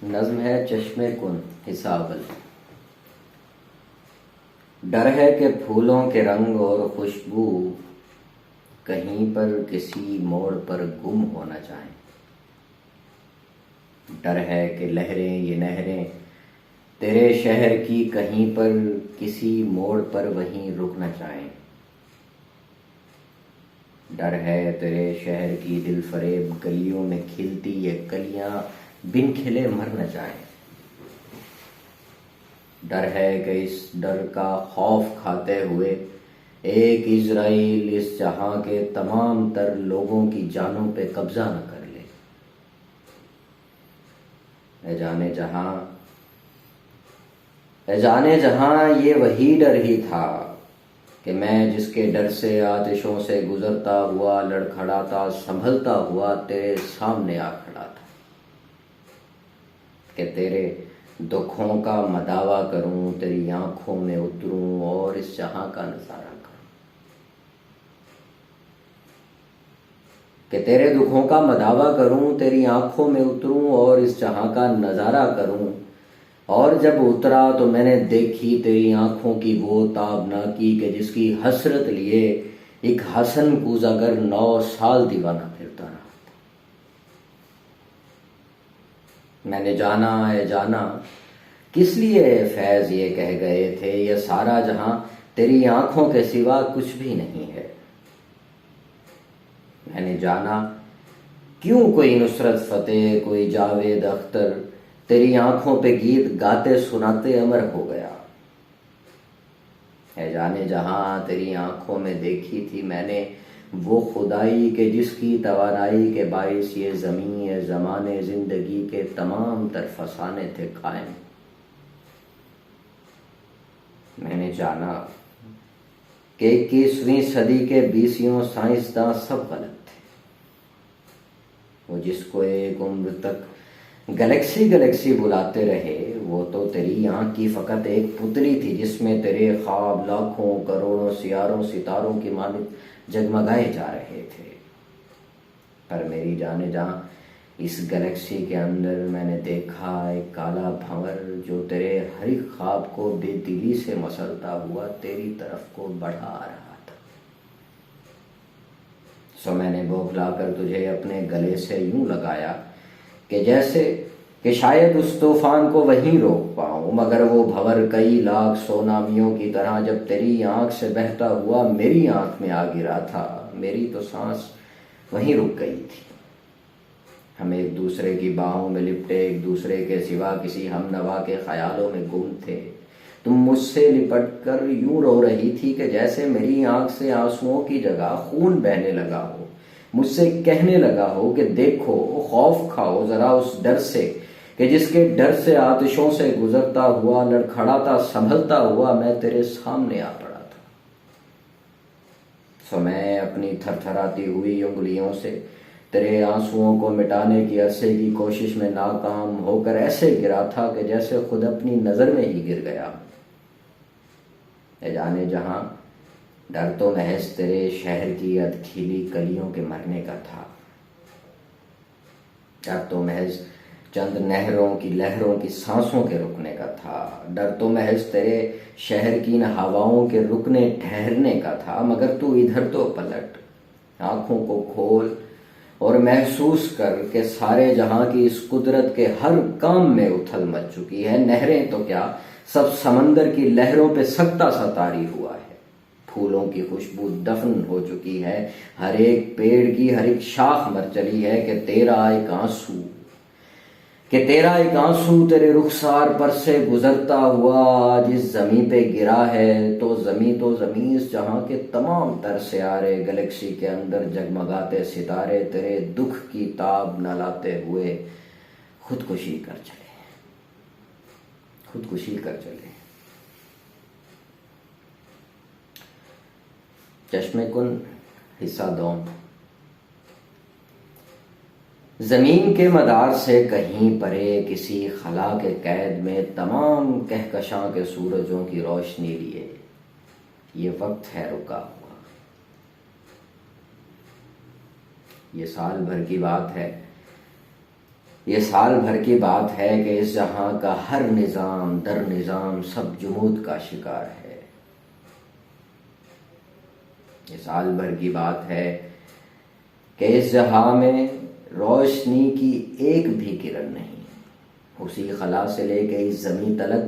नज्म है चश्मे कुन हिसाबल। डर है कि फूलों के रंग और खुशबू कहीं पर किसी मोड़ पर गुम होना चाहें। डर है कि लहरें ये नहरें तेरे शहर की कहीं पर किसी मोड़ पर वहीं रुकना चाहें। डर है तेरे शहर की दिल फरेब गलियों में खिलती ये कलियां बिन खिले मर न जाएं। डर है कि इस डर का खौफ खाते हुए एक इजराइल इस जहां के तमाम तर लोगों की जानों पे कब्जा न कर ले। ए जाने जहां ये वही डर ही था कि मैं जिसके डर से आतिशों से गुजरता हुआ लड़खड़ाता संभलता हुआ तेरे सामने आ खड़ा था कि तेरे दुखों का मदावा करूं, तेरी आंखों में उतरूं और इस जहां का नजारा करूं। कि तेरे दुखों का मदावा करूं, तेरी आंखों में उतरूं और इस जहां का नजारा करूं। और जब उतरा तो मैंने देखी तेरी आंखों की वो ताबनाकी कि जिसकी हसरत लिए एक हसन कूजागर 9 साल दीवाना फिरता रहा। मैंने जाना किस लिए फैज ये कह गए थे, यह सारा जहां तेरी आंखों के सिवा कुछ भी नहीं है। मैंने जाना क्यों कोई नुसरत फतेह कोई जावेद अख्तर तेरी आंखों पे गीत गाते सुनाते अमर हो गया है। जाने जहां तेरी आंखों में देखी थी मैंने वो खुदाई के जिसकी तवानाई के बाइस ये ज़मीन ये ज़माने जिंदगी के तमाम तर फसाने थे कायम। मैंने जाना कि 21वीं सदी के 20 साइंसदान सब गलत थे। वो जिसको एक उम्र तक गैलेक्सी गैलेक्सी बुलाते रहे वो तो तेरी आंख की फकत एक पुतली थी जिसमें तेरे ख्वाब लाखों करोड़ों सियारों सितारों की मानित जगमगाए जा रहे थे। पर मेरी जाने जहां इस गैलेक्सी के अंदर मैंने देखा एक काला भंवर जो तेरे हर एक ख्वाब को बेदिली से मसलता हुआ तेरी तरफ को बढ़ा रहा था। सो मैंने बौखला कर तुझे अपने गले से यूं लगाया कि जैसे कि शायद उस तूफान को वहीं रोक पाऊं, मगर वो भंवर कई लाख सोनामियों की तरह जब तेरी आंख से बहता हुआ मेरी आंख में आ गिरा था, मेरी तो सांस वहीं रुक गई थी। हम एक दूसरे की बाहों में लिपटे एक दूसरे के सिवा किसी हमनवा के ख्यालों में गुम थे। तुम मुझसे लिपट कर यूं रो रही थी कि जैसे मेरी आंख से आंसुओं की जगह खून बहने लगा हो। मुझसे कहने लगा हो कि देखो खौफ खाओ जरा उस डर से कि जिसके डर से आतिशों से गुजरता हुआ लड़खड़ाता संभलता हुआ मैं तेरे सामने आ पड़ा था। सो मैं अपनी थरथराती हुई उंगलियों से तेरे आंसुओं को मिटाने की अरसे की कोशिश में नाकाम होकर ऐसे गिरा था कि जैसे खुद अपनी नजर में ही गिर गया। जाने जहां डर तो महज तेरे शहर की अधखीली कलियों के मरने का था। डर तो महज चंद नहरों की लहरों की सांसों के रुकने का था। डर तो महज तेरे शहर की न हवाओं के रुकने ठहरने का था। मगर तू इधर तो पलट, आंखों को खोल और महसूस कर के सारे जहां की इस कुदरत के हर काम में उथल मच चुकी है। नहरें तो क्या सब समंदर की लहरों पे सकता सा तारी हुआ है। फूलों की खुशबू दफन हो चुकी है। हर एक पेड़ की हर एक शाख मर चली है कि तेरा एक आंसू तेरे रुखसार पर से गुजरता हुआ आज इस जमीन पे गिरा है। तो जमीन इस जहां के तमाम तर सियारे गैलेक्सी के अंदर जगमगाते सितारे तेरे दुख की ताब न लाते हुए खुदकुशी कर चले। चश्मे कुन हिस्सा 2। जमीन के मदार से कहीं परे किसी खला के कैद में तमाम कहकशां के सूरजों की रोशनी लिए ये वक्त है रुका हुआ। ये साल भर की बात है ये साल भर की बात है कि इस जहां का हर निजाम दर निजाम सब जुमूद का शिकार है। ये साल भर की बात है कि इस जहां में रोशनी की एक भी किरण नहीं। उसी खला से लेके इस जमीन तलक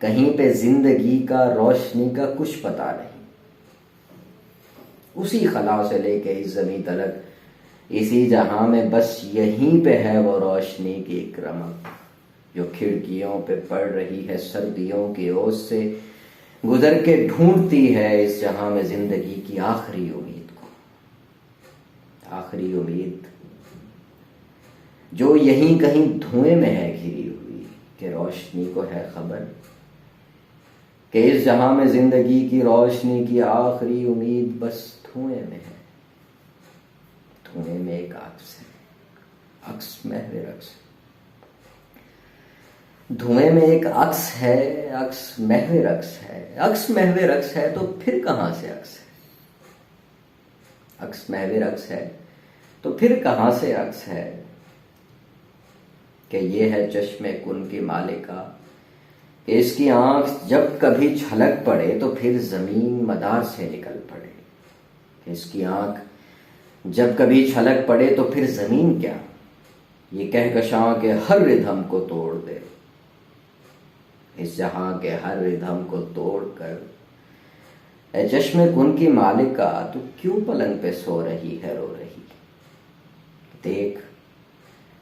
कहीं पे जिंदगी का रोशनी का कुछ पता नहीं। उसी खला से लेके इस जमीन तलक इसी जहां में बस यहीं पे है वो रोशनी की एक रमक जो खिड़कियों पे पड़ रही है सर्दियों की ओस से गुजर के ढूंढती है इस जहां में जिंदगी की आखिरी उम्मीद को। आखिरी उम्मीद जो यहीं कहीं धुएं में है घिरी हुई कि रोशनी को है खबर कि इस जहां में जिंदगी की रोशनी की आखिरी उम्मीद बस धुएं में है। धुएं में एक अक्स है, अक्स महवे रक्स। धुएं में एक अक्स है, अक्स महवे रक्स है। अक्स महवे रक्स है तो फिर कहां से अक्स है? अक्स महवे रक्स है तो फिर कहां से अक्स है? कि ये है चश्मे कुन की मालिका कि इसकी आंख जब कभी छलक पड़े तो फिर जमीन मदार से निकल पड़े। कि इसकी आंख जब कभी छलक पड़े तो फिर जमीन क्या ये कहकशां के हर रिधम को तोड़ दे। इस जहां के हर रिधम को तोड़कर ए चश्मे कुन की मालिका तू क्यों पलंग पे सो रही है रो रही? देख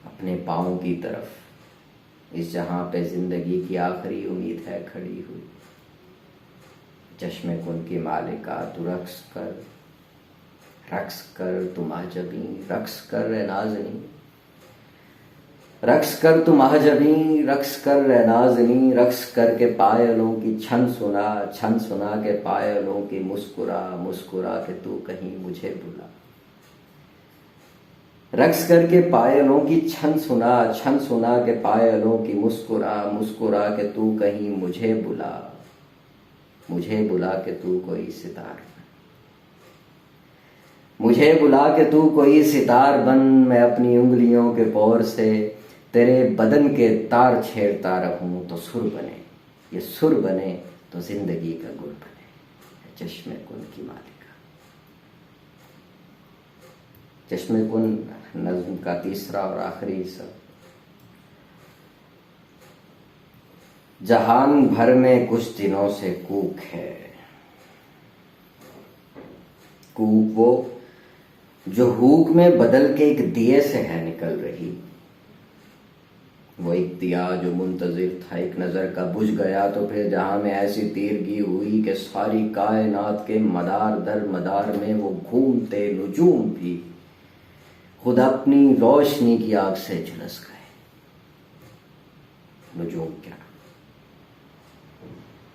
अपने पाँव की तरफ इस जहां पे जिंदगी की आखिरी उम्मीद है खड़ी हुई। चश्मे कुन की मालिका तू रक्स कर तुम आजबी, रक्स कर रे नाज़नी, रक्स कर तुम आजबी, रक्स कर रे नाज़नी, रक्स करके पायलों की छन सुना के पायलों की मुस्कुरा मुस्कुरा के तू कहीं मुझे बुला। रक्स करके पायलों की छन सुना के पायलों की मुस्कुरा मुस्कुरा के तू कहीं मुझे बुला के तू कोई सितार, मुझे बुला के तू कोई सितार बन। मैं अपनी उंगलियों के पोर से तेरे बदन के तार छेड़ता रहूं तो सुर बने, ये सुर बने तो जिंदगी का गुल बने। चश्मे कुन की मालिका। चश्मे कुन नज़्म का तीसरा और आखिरी हिस्सा। जहान भर में कुछ दिनों से कूक है, कूक वो जो हुक में बदल के एक दिए से है निकल रही। वो एक दिया जो मुंतजिर था एक नजर का बुझ गया तो फिर जहां में ऐसी तीरगी हुई कि सारी कायनात के मदार दर मदार में वो घूमते नुजूम भी खुद अपनी रोशनी की आग से झुलस गए।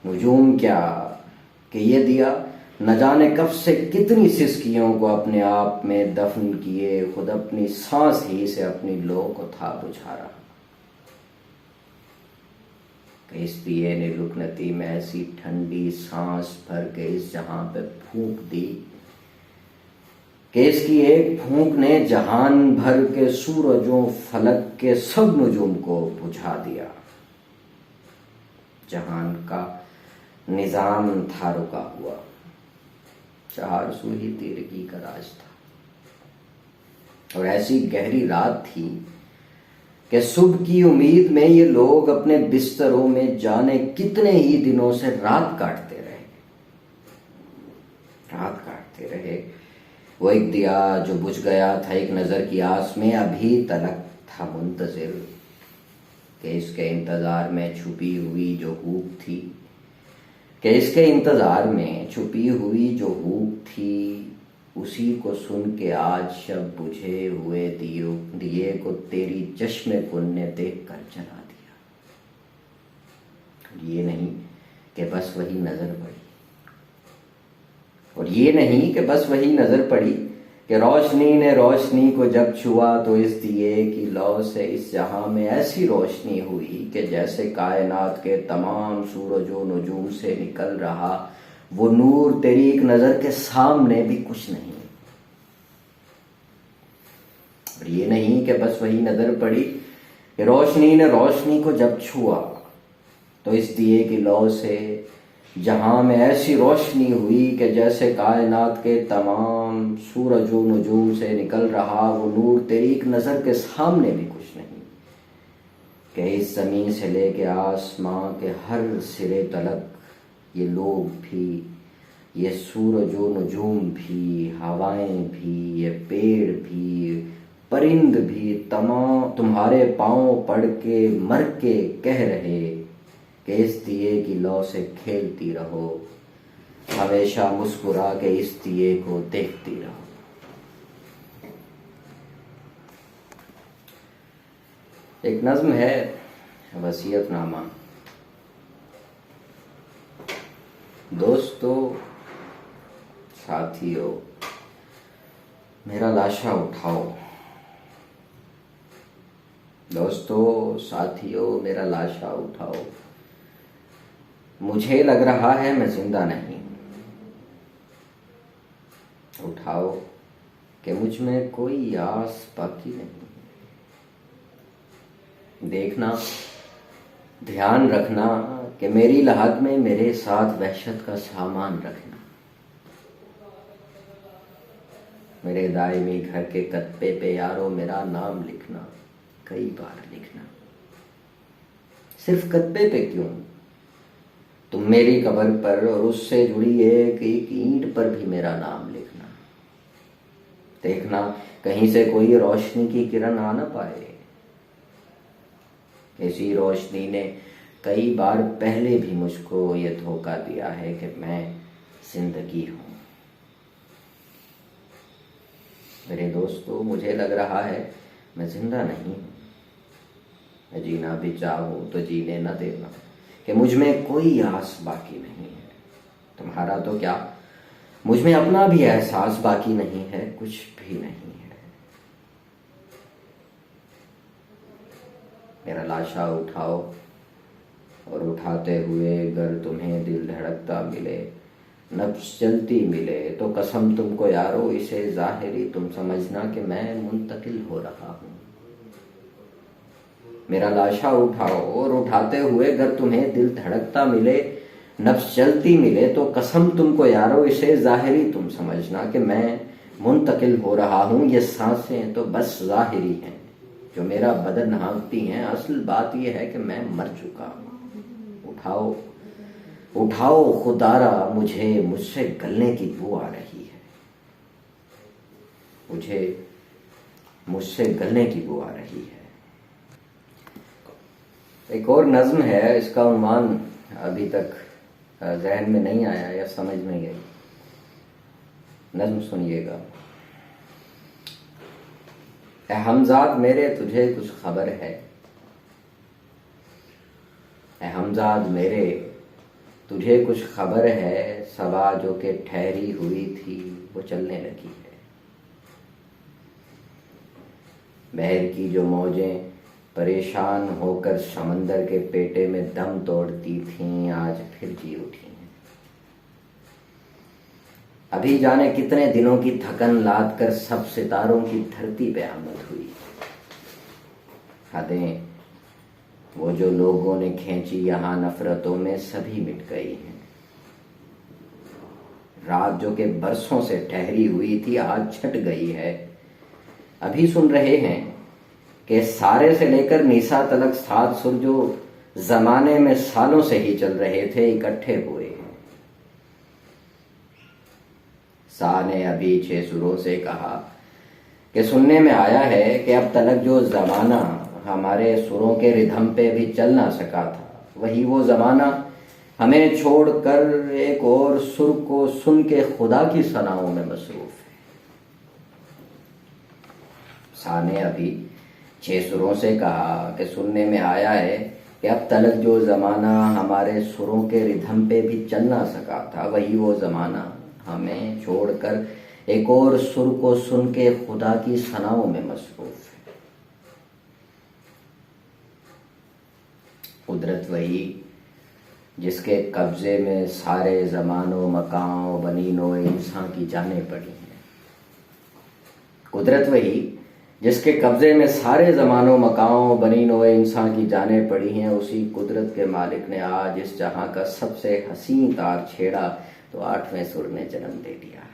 नुजूम क्या कि ये दिया न जाने कब से कितनी सिसकियों को अपने आप में दफन किए खुद अपनी सांस ही से अपनी लो को था बुझा रहा। कि इस दिए ने रुकनती में ऐसी ठंडी सांस भर के इस जहां पे फूंक दी कि इसकी एक फूंक ने जहान भर के सूरजों फलक के सब नुजूम को बुझा दिया। जहान का निजाम था रुका हुआ, 400 ही तीरगी का राज था। और ऐसी गहरी रात थी कि सुबह की उम्मीद में ये लोग अपने बिस्तरों में जाने कितने ही दिनों से रात काटते रहे। वो एक दिया जो बुझ गया था एक नजर की आस में अभी तलक था मुंतजिर कि इसके इंतजार में छुपी हुई जो हूक थी, कि इसके इंतजार में छुपी हुई जो हूक थी उसी को सुन के आज शब बुझे हुए दिए को तेरी चश्मे कुन ने देख कर जला दिया। ये नहीं कि बस वही नजर पड़ी कि रोशनी ने रोशनी को जब छुआ तो इस दिए की लौ से इस जहां में ऐसी रोशनी हुई कि जैसे कायनात के तमाम सूरजों नुजूम से निकल रहा वो नूर तेरी एक नजर के सामने भी कुछ नहीं। और ये नहीं कि बस वही नजर पड़ी कि रोशनी ने रोशनी को जब छुआ तो इस दिए की लौ से जहां में ऐसी रोशनी हुई कि जैसे कायनात के तमाम सूरज व नजूम से निकल रहा वो नूर तेरी एक नज़र के सामने भी कुछ नहीं, कि इस ज़मीन से लेके आसमां के हर सिरे तलक ये लोग भी, ये सूरज व नजूम भी, हवाएं भी, ये पेड़ भी, परिंद भी तमाम तुम्हारे पाँव पड़ के मर के कह रहे कि इस दिए की लौ से खेलती रहो, हमेशा मुस्कुरा के इस दिए को देखती रहो। एक नज्म है वसीयतनामा। दोस्तों साथियों मेरा लाशा उठाओ, दोस्तों साथियों मेरा लाशा उठाओ, मुझे लग रहा है मैं जिंदा नहीं। उठाओ कि मुझ में कोई आस बाकी नहीं। देखना ध्यान रखना कि मेरी लहद में मेरे साथ वहशत का सामान रखना। मेरे दायमी घर के कत्ते पे यारो मेरा नाम लिखना, कई बार लिखना। सिर्फ कत्ते पे क्यों, तुम मेरी कब्र पर और उससे जुड़ी एक एक ईंट पर भी मेरा नाम लिखना। देखना कहीं से कोई रोशनी की किरण आ न पाए। इसी रोशनी ने कई बार पहले भी मुझको ये धोखा दिया है कि मैं जिंदगी हूं। मेरे दोस्तों मुझे लग रहा है मैं जिंदा नहीं हूं। मैं जीना भी चाहूं तो जीने न देना, कि मुझ में कोई आस बाकी नहीं है। तुम्हारा तो क्या, मुझ में अपना भी एहसास बाकी नहीं है, कुछ भी नहीं है। मेरा लाशा उठाओ और उठाते हुए अगर तुम्हें दिल धड़कता मिले, नफ्स चलती मिले, तो कसम तुमको यारो इसे जाहिरी तुम समझना कि मैं मुंतकिल हो रहा हूं। मेरा लाशा उठाओ और उठाते हुए अगर तुम्हें दिल धड़कता मिले, नफ्स चलती मिले, तो कसम तुमको यारो इसे जाहिरी तुम समझना कि मैं मुंतकिल हो रहा हूं। ये सांसें तो बस जाहिरी हैं जो मेरा बदन हाँकती हैं, असल बात यह है कि मैं मर चुका हूं। उठाओ उठाओ खुदारा, मुझसे गलने की बू आ रही है, मुझसे गलने की बू आ रही है। एक और नज्म है, इसका उन्वान अभी तक जहन में नहीं आया या समझ में गई। नज्म सुनिएगा। ए हमजाद मेरे तुझे कुछ खबर है, ए हमजाद मेरे तुझे कुछ खबर है, सबा जो के ठहरी हुई थी वो चलने लगी है। बहर की जो मौजें परेशान होकर समंदर के पेटे में दम तोड़ती थीं, आज फिर जी उठी हैं। अभी जाने कितने दिनों की थकन लाद कर सब सितारों की धरती पे आमद हुई। हदें वो जो लोगों ने खींची यहां नफरतों में सभी मिट गई हैं। रात जो के बरसों से ठहरी हुई थी आज छट गई है। अभी सुन रहे हैं कि सारे से लेकर निसा तलक 7 सुर जो जमाने में सालों से ही चल रहे थे इकट्ठे हुए हैं। सा ने अभी 6 सुरों से कहा कि सुनने में आया है कि अब तलक जो जमाना हमारे सुरों के रिधम पे भी चल ना सका था, वही वो जमाना हमें छोड़कर एक और सुर को सुन के खुदा की सनाओं में मसरूफ है। सा ने अभी 6 सुरों से कहा कि सुनने में आया है कि अब तलक जो जमाना हमारे सुरों के रिधम पे भी चल ना सका था, वही वो जमाना हमें छोड़कर एक और सुर को सुन के खुदा की सनाओं में मसरूफ है। कुदरत वही जिसके कब्जे में सारे ज़मानो मकाओ बनीनो इंसान की जाने पड़ी हैं। कुदरत वही जिसके कब्जे में सारे ज़मानो मकाओ बनीनो इंसान की जानें पड़ी हैं, उसी कुदरत के मालिक ने आज इस जहां का सबसे हसीन तार छेड़ा तो 8वें सुर ने जन्म दे दिया है।